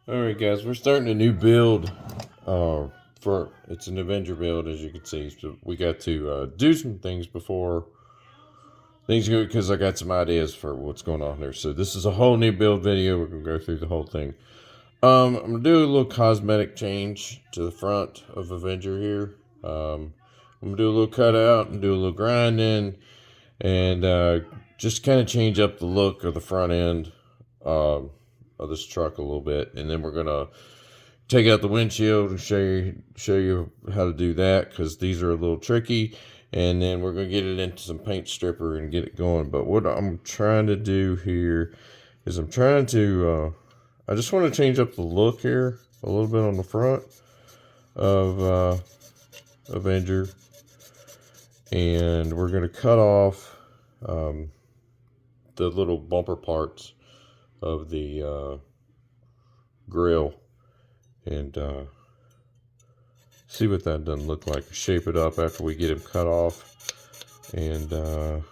Alright guys, we're starting a new build. It's an Avenger build, as you can see. So we got to do some things before things go, because I got some ideas for what's going on there. So this is a whole new build video. We're gonna go through the whole thing. I'm gonna do a little cosmetic change to the front of Avenger here. I'm gonna do a little cutout and do a little grinding, and just kind of change up the look of the front end of this truck a little bit, and then we're gonna take out the windshield and show you how to do that, because these are a little tricky. And then we're gonna get it into some paint stripper and get it going. But what I'm trying to do here is I just want to change up the look here a little bit on the front of Avenger, and we're gonna cut off the little bumper parts of the grill and see what that doesn't look like. Shape it up after we get him cut off, and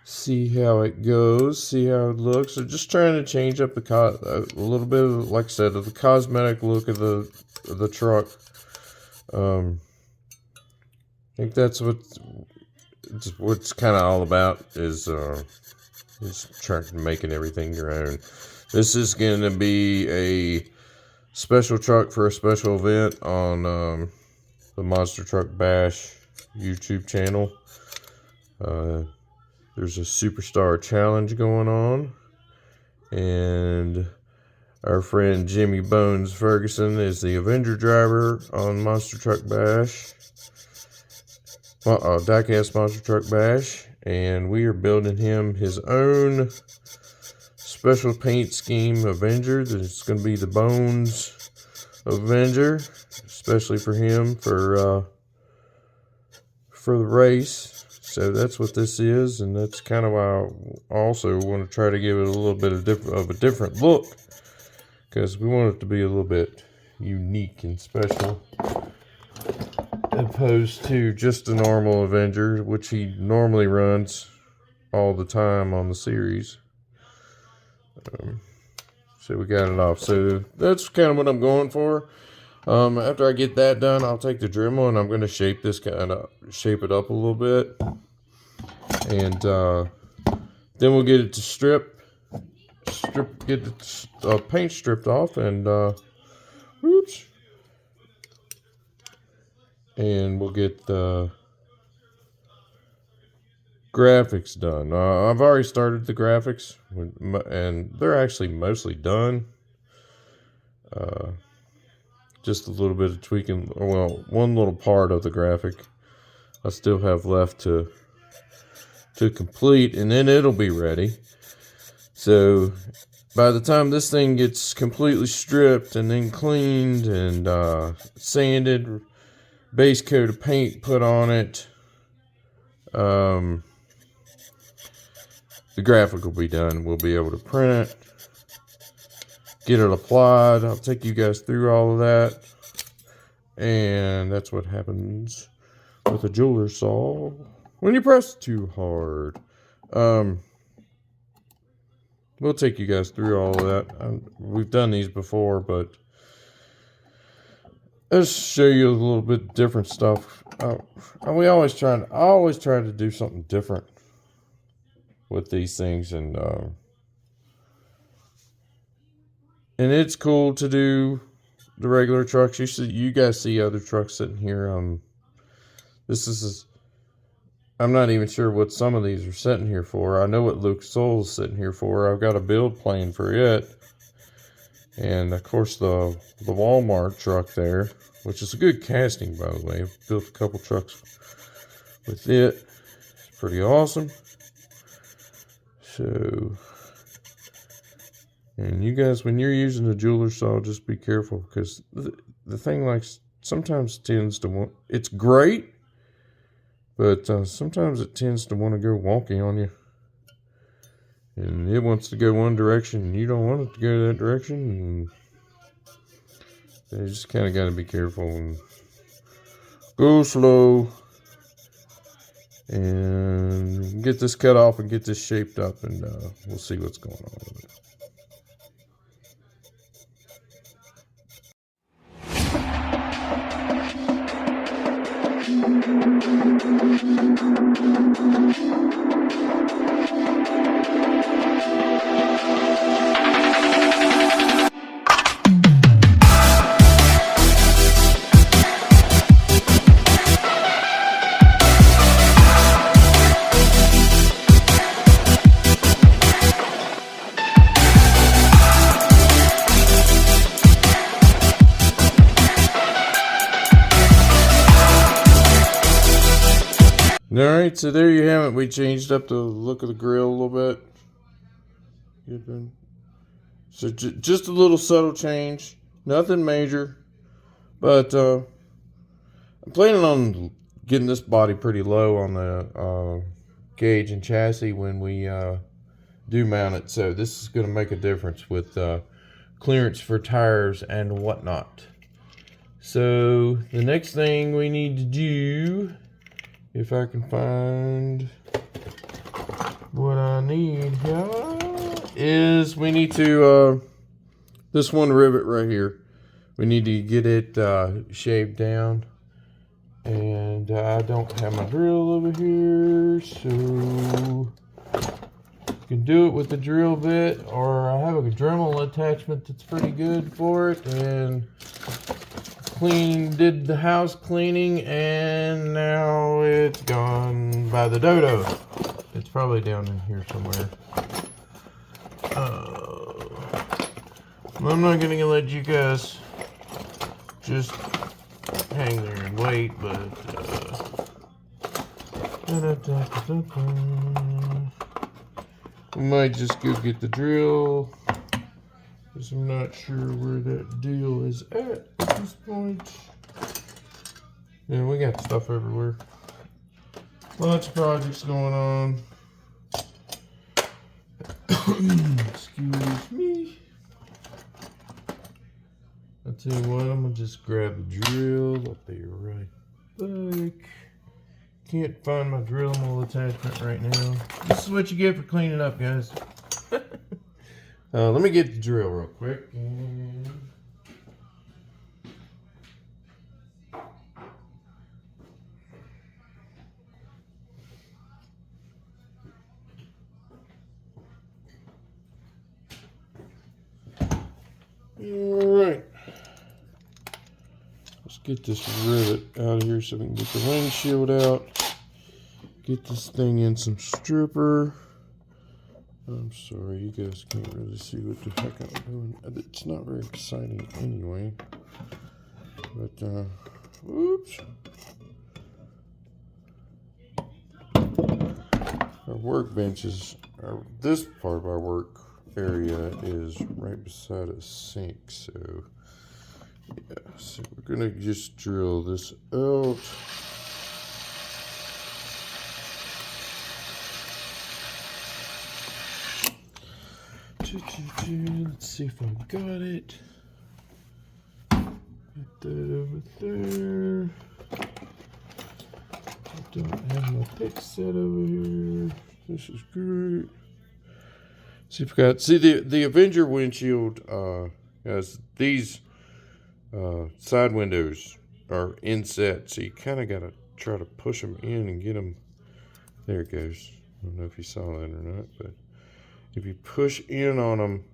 see how it goes, see how it looks. So just trying to change up a little bit of, like I said, of the cosmetic look of the truck. I think that's what's kind of all about, is trying to making everything your own. This is going to be a special truck for a special event on the Monster Truck Bash YouTube channel. There's a superstar challenge going on, and our friend Jimmy Bones Ferguson is the Avenger driver on Monster Truck Bash, Diecast Monster Truck Bash, and we are building him his own special paint scheme Avenger. That's going to be the Bones Avenger, especially for him for the race. So that's what this is, and that's kind of why I also want to try to give it a little bit of a different look, because we want it to be a little bit unique and special, opposed to just a normal Avenger, which he normally runs all the time on the series. So we got it off. So that's kind of what I'm going for. After I get that done, I'll take the Dremel and I'm going to shape it up a little bit, and then we'll get it to get the paint stripped off, and and we'll get the graphics done. I've already started the graphics, and they're actually mostly done. Just a little bit of tweaking. Well, one little part of the graphic I still have left to complete, and then it'll be ready. So by the time this thing gets completely stripped and then cleaned and sanded, base coat of paint put on it, the graphic will be done. We'll be able to print it, get it applied. I'll take you guys through all of that, and that's what happens with a jeweler's saw when you press too hard. We'll take you guys through all of that. We've done these before, but let's show you a little bit different stuff. I always try to do something different with these things, and it's cool to do the regular trucks. You guys see other trucks sitting here. I'm not even sure what some of these are sitting here for. I know what Luke Soul's sitting here for. I've got a build plan for it, and of course the Walmart truck there, which is a good casting, by the way. I've built a couple trucks with it. It's pretty awesome. So, and you guys, when you're using a jeweler's saw, just be careful, because the thing sometimes tends to want, it's great, but sometimes it tends to want to go wonky on you. And it wants to go one direction, and you don't want it to go that direction. And you just kind of got to be careful and go slow, and get this cut off and get this shaped up, and we'll see what's going on with it. Alright, so there you have it. We changed up the look of the grill a little bit. So just a little subtle change. Nothing major. But I'm planning on getting this body pretty low on the gauge and chassis when we do mount it. So this is going to make a difference with clearance for tires and whatnot. So the next thing we need to do, if I can find what I need here, is we need to, this one rivet right here, we need to get it shaved down. And I don't have my drill over here, so you can do it with the drill bit, or I have a Dremel attachment that's pretty good for it. And did the house cleaning, and now it's gone by the dodo. It's probably down in here somewhere. I'm not gonna let you guys just hang there and wait, but we might just go get the drill, because I'm not sure where that deal is at this point. Yeah, we got stuff everywhere. Lots of projects going on. Excuse me. I'll tell you what, I'm gonna just grab the drill. I'll be right back. Can't find my Dremel attachment right now. This is what you get for cleaning up, guys. Let me get the drill real quick. Alright. Let's get this rivet out of here so we can get the windshield out. Get this thing in some stripper. I'm sorry, you guys can't really see what the heck I'm doing. It's not very exciting anyway. But, oops. Our workbench is, this part of our work area is right beside a sink, so yeah, so we're gonna just drill this out. Let's see if I got it. Put that over there. I don't have my pick set over here. This is great. See if I got, see the Avenger windshield, guys, these side windows are inset, so you kind of got to try to push them in and get them. There it goes. I don't know if you saw that or not, but if you push in on them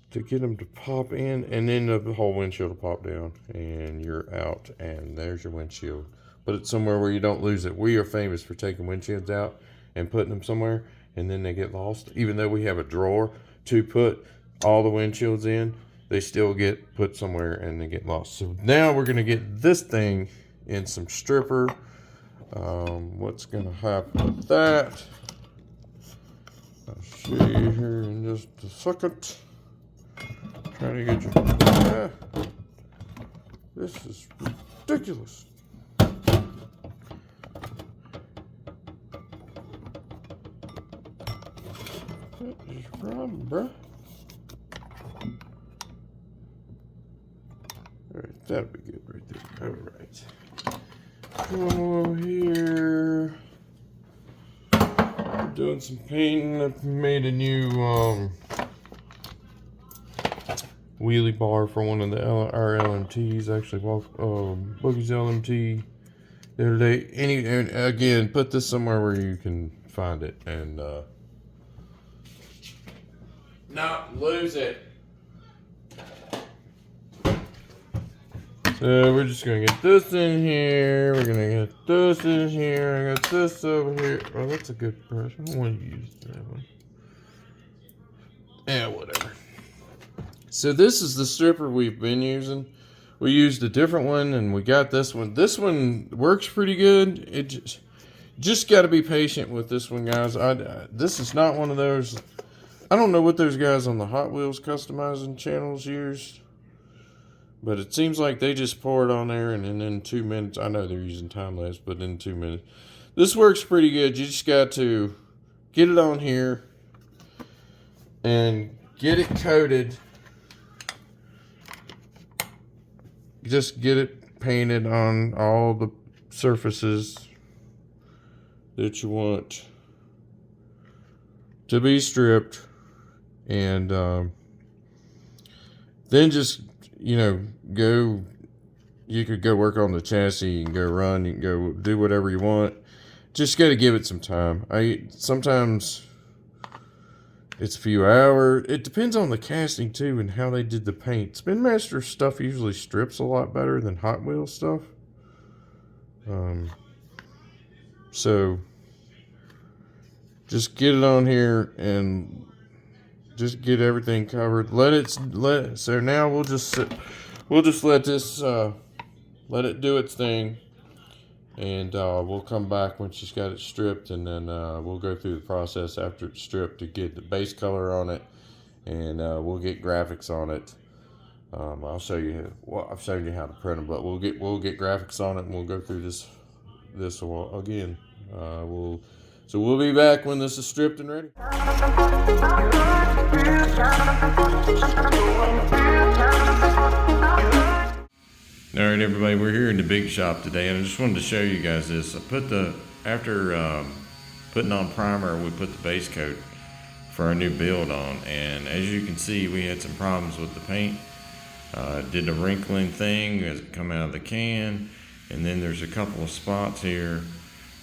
to get them to pop in, and then the whole windshield will pop down, and you're out, and there's your windshield. Put it somewhere where you don't lose it. We are famous for taking windshields out and putting them somewhere, and then they get lost. Even though we have a drawer to put all the windshields in, they still get put somewhere and they get lost. So now we're going to get this thing in some stripper. What's going to happen with that? I'll show you here in just a second. Trying to get you. This is ridiculous. What is your problem, bruh? Alright, that'll be good right there. Alright. Come over here. We're doing some painting. I've made a new wheelie bar for one of our LMTs. Actually, Boogie's LMT the other day. And again, put this somewhere where you can find it and not lose it. So we're just gonna get this in here. We're gonna get this in here. I got this over here. Oh, that's a good brush. I don't want to use that one. Yeah, whatever. So this is the stripper we've been using. We used a different one, and we got this one. This one works pretty good. It just, just got to be patient with this one, guys. This is not one of those. I don't know what those guys on the Hot Wheels customizing channels use, but it seems like they just pour it on there and then in 2 minutes. I know they're using time lapse, but in 2 minutes, this works pretty good. You just got to get it on here and get it coated. Just get it painted on all the surfaces that you want to be stripped, and then just, you know, you could go work on the chassis. You can go run, you can go do whatever you want. Just got to give it some time. Sometimes it's a few hours. It depends on the casting too and how they did the paint. Spin Master stuff usually strips a lot better than Hot Wheels stuff. So just get it on here and just get everything covered. So now we'll just let this let it do its thing, and we'll come back when she's got it stripped, and then we'll go through the process after it's stripped to get the base color on it, and we'll get graphics on it. I'll show you. Well, I've shown you how to print them, but we'll get graphics on it, and we'll go through this again. So we'll be back when this is stripped and ready. All right, everybody, we're here in the big shop today, and I just wanted to show you guys this. I put after putting on primer, we put the base coat for our new build on, and as you can see, we had some problems with the paint. Did a wrinkling thing as it come out of the can, and then there's a couple of spots here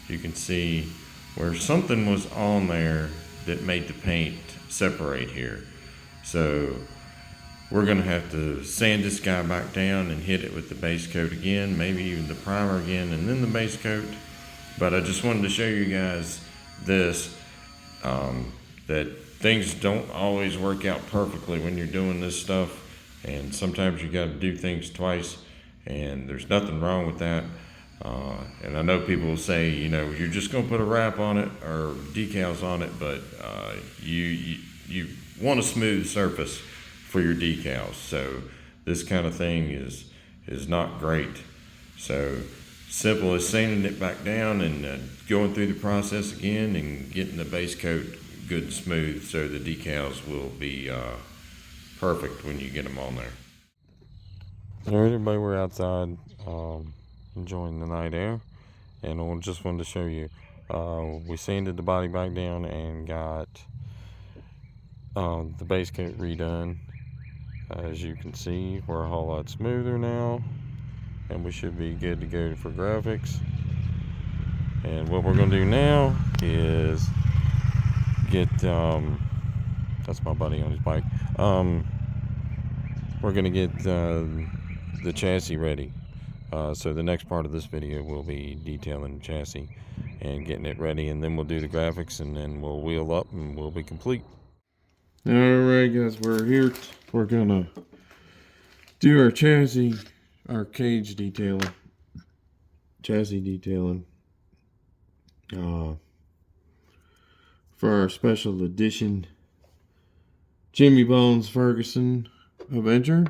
you can see where something was on there that made the paint separate here. So we're gonna have to sand this guy back down and hit it with the base coat again, maybe even the primer again and then the base coat. But I just wanted to show you guys this, that things don't always work out perfectly when you're doing this stuff, and sometimes you got to do things twice, and there's nothing wrong with that. And I know people will say, you know, you're just going to put a wrap on it or decals on it, but you want a smooth surface for your decals. So this kind of thing is not great. So simple as sanding it back down and going through the process again and getting the base coat good and smooth, so the decals will be perfect when you get them on there. All right, everybody, we're outside enjoying the night air, and I just wanted to show you, we sanded the body back down and got the base coat redone. As you can see, we're a whole lot smoother now, and we should be good to go for graphics. And what we're going to do now is get that's my buddy on his bike. We're going to get the chassis ready. So the next part of this video will be detailing the chassis and getting it ready, and then we'll do the graphics, and then we'll wheel up and we'll be complete. Alright guys, we're here. We're gonna do our chassis, our cage detailing, chassis detailing for our special edition Jimmy Bones Ferguson Avenger.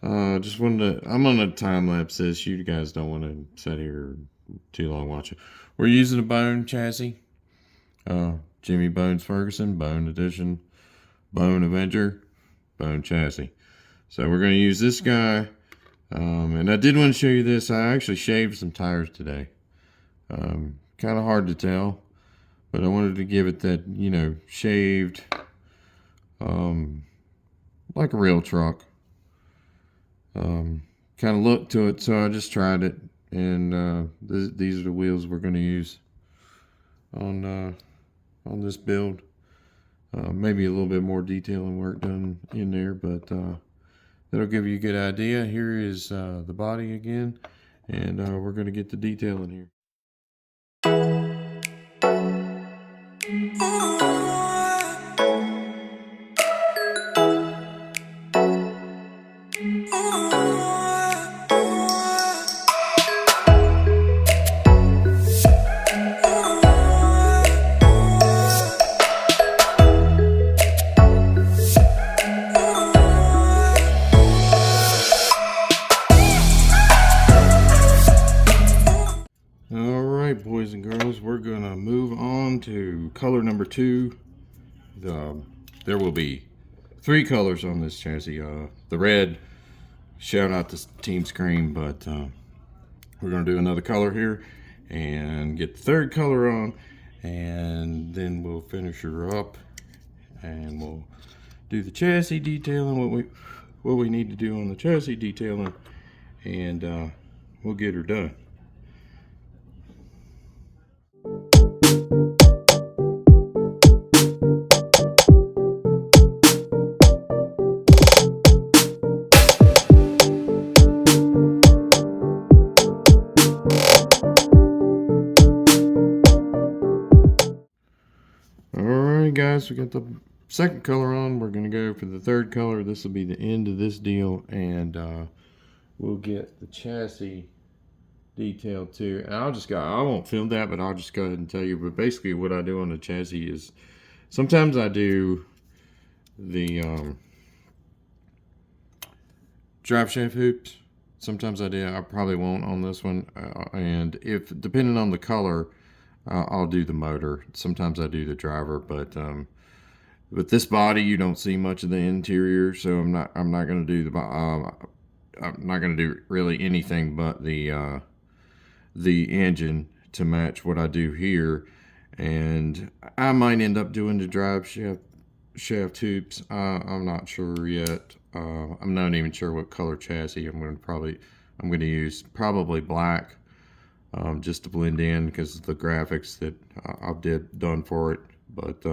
Just wanted to, I'm gonna time lapse this. You guys don't want to sit here too long watching. We're using a bone chassis, Jimmy Bones Ferguson Bone Edition, Bone Avenger, Bone Chassis. So we're gonna use this guy, and I did want to show you this. I actually shaved some tires today. Kind of hard to tell, but I wanted to give it that, you know, shaved, like a real truck. Kind of look to it, so I just tried it, and these are the wheels we're going to use on this build. Maybe a little bit more detailing work done in there, but that'll give you a good idea. Here is the body again, and we're going to get the detailing here. 2. There will be 3 colors on this chassis. The red, shout out to Team Scream, but we're going to do another color here and get the 3rd color on, and then we'll finish her up and we'll do the chassis detailing, what we need to do on the chassis detailing, and we'll get her done. Alright guys, we got the 2nd color on. We're going to go for the 3rd color. This will be the end of this deal, and we'll get the chassis detailed too. And I won't film that, but I'll just go ahead and tell you. But basically what I do on the chassis is sometimes I do the drive shaft hoops. Sometimes I do. I probably won't on this one. And if depending on the color, I'll do the motor. Sometimes I do the driver, but with this body, you don't see much of the interior, so I'm not going to do the I'm not going to do really anything but the engine to match what I do here. And I might end up doing the drive shaft hoops. I'm not sure yet. I'm not even sure what color chassis I'm going to use. Probably black. Just to blend in because of the graphics that I've done for it. But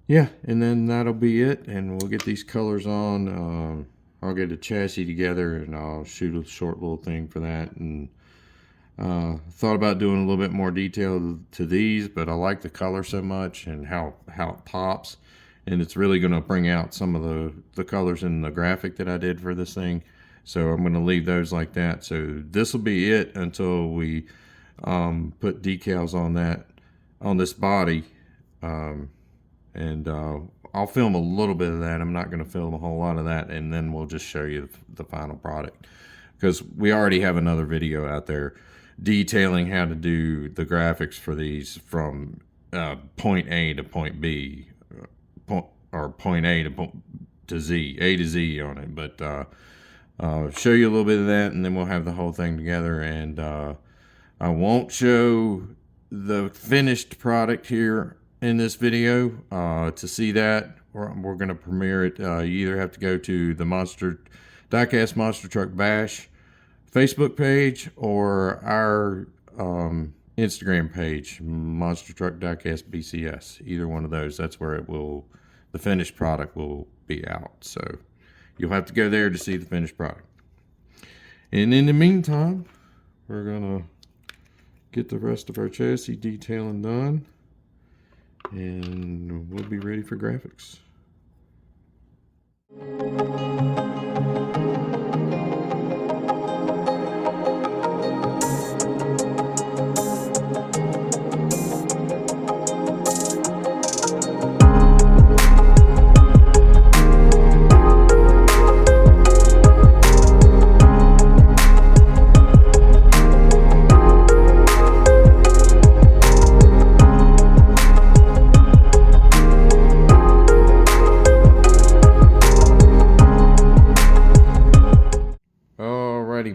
yeah, and then that'll be it, and we'll get these colors on. I'll get a chassis together and I'll shoot a short little thing for that. And thought about doing a little bit more detail to these, but I like the color so much and how it pops, and it's really going to bring out some of the colors in the graphic that I did for this thing. So I'm going to leave those like that. So this will be it until we put decals on this body. And I'll film a little bit of that. I'm not going to film a whole lot of that. And then we'll just show you the final product. Because we already have another video out there detailing how to do the graphics for these from point A to point B. Or point A to Z. A to Z on it. But show you a little bit of that, and then we'll have the whole thing together. And I won't show the finished product here in this video. To see that, we're going to premiere it. You either have to go to the Diecast Monster Truck Bash Facebook page or our Instagram page, Monster Truck Diecast BCS. Either one of those. That's where the finished product will be out. So you'll have to go there to see the finished product. And in the meantime, we're going to get the rest of our chassis detailing done, and we'll be ready for graphics.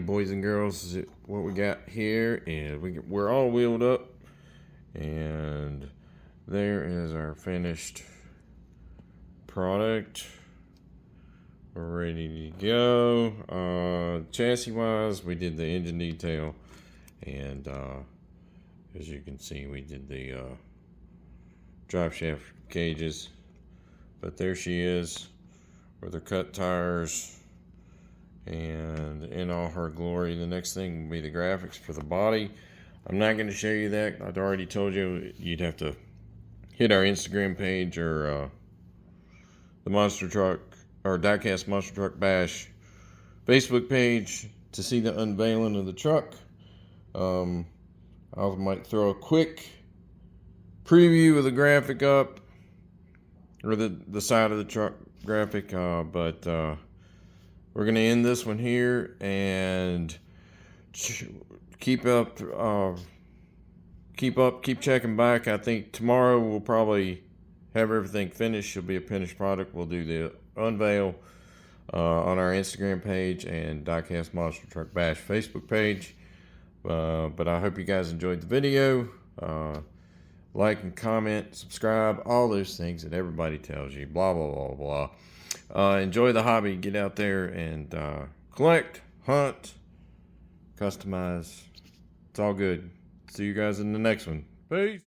Boys and girls, what we got here is we're all wheeled up, and there is our finished product. We're ready to go. Chassis wise, we did the engine detail, and as you can see, we did the drive shaft cages. But there she is with her cut tires and in all her glory. The next thing will be the graphics for the body. I'm not going to show you that. I'd already told you you'd have to hit our Instagram page or the Monster Truck or Diecast Monster Truck Bash Facebook page to see the unveiling of the truck. I might throw a quick preview of the graphic up, or the side of the truck graphic, but we're going to end this one keep checking back. I think tomorrow we'll probably have everything finished. Should be a finished product. We'll do the unveil on our Instagram page and Diecast Monster Truck Bash Facebook page. But I hope you guys enjoyed the video. Like and comment, subscribe, all those things that everybody tells you. Blah, blah, blah, blah. Enjoy the hobby. Get out there and collect, hunt, customize. It's all good. See you guys in the next one. Peace.